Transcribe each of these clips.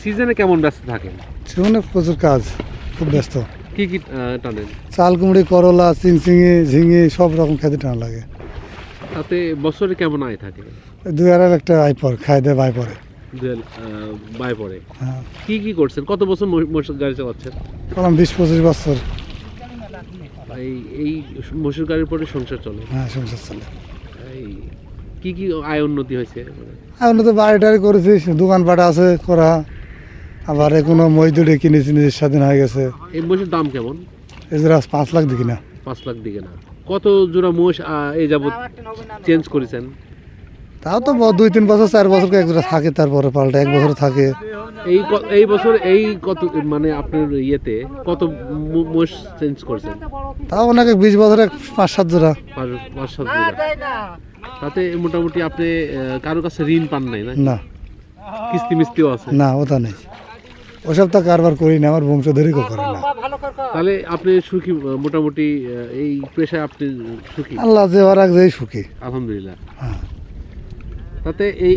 সিজনে কেমন ব্যস্ত থাকেন? সেখানে প্রচুর কাজ, খুব ব্যস্ত। কি কি টানেন? চাল কুমড়ি, করলা, চিংচিঙি, ঝিঙি সব রকম খেতে টানা লাগে। তাতে বছরে কেমন আয় থাকে? 2-2.5 লাখ টাকা আয় পর খাই দেয় বাই পরে। বাই পরে হ্যাঁ, কি কি করছেন? কত বছর মসুর গাড়ি চালাচ্ছেন? করলাম 20-25 বছর। এই এই মসুর গাড়ির পরে সংসার চলে? হ্যাঁ, সংসার চলে। এই কি কি আয় উন্নতি হয়েছে? এখন তো বাড়ি টাড়ি করেছি, দোকানপাট আছে করা, আবার কোনো মজদুরি কিনেছি, নিজের স্বাধীন হয়ে গেছে। এই মোষের দাম কেমন? এজরা 5 লাখ দিকি না। 5 লাখ দিকে না। কত জোড়া মোষ এই যাবত চেঞ্জ করেছেন? তাও তো 2-3 বছর 4 বছর এক জোড়া থাকে, তারপরে পাল্টা 1 বছর থাকে। এই বছর এই কত মানে আপনার ইয়েতে কত মোষ চেঞ্জ করছেন? তাও অনেকে 20 বছরে 5-7 জোড়া। 5-7 জোড়া। তাতে মোটামুটি আপনি কারোর কাছে ঋণ পান নাই না? না কিস্তি মিস্তিও আছে? না, ওটা নেই। ওসব তো কারবার করি না, আমার বংশধরই করে না। তাহলে আপনি সুখী মোটামুটি এই পেশায় আপনি সুখী? আল্লাহ যে ওর যেই সুখী, আলহামদুলিল্লাহ। হ্যাঁ। তাতে এই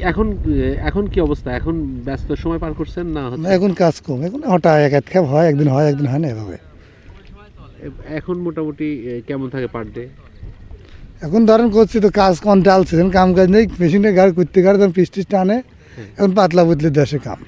এখন কি অবস্থা? এখন ব্যস্ত সময় পার করছেন না? এখন কাজ কম, এখন হঠাৎ এক খেপ হয়, একদিন হয় একদিন হয় না, এভাবে। এখন মোটামুটি কেমন থাকে পার ডে? এখন ধরেন করছি তো কাজ কম ডালছে, কাম কাজ নেই, মেশিনে গাড়ি করতে গাড়ি তখন পিস টিস টানে, এখন পাতলা বুতলি দেশে কাম।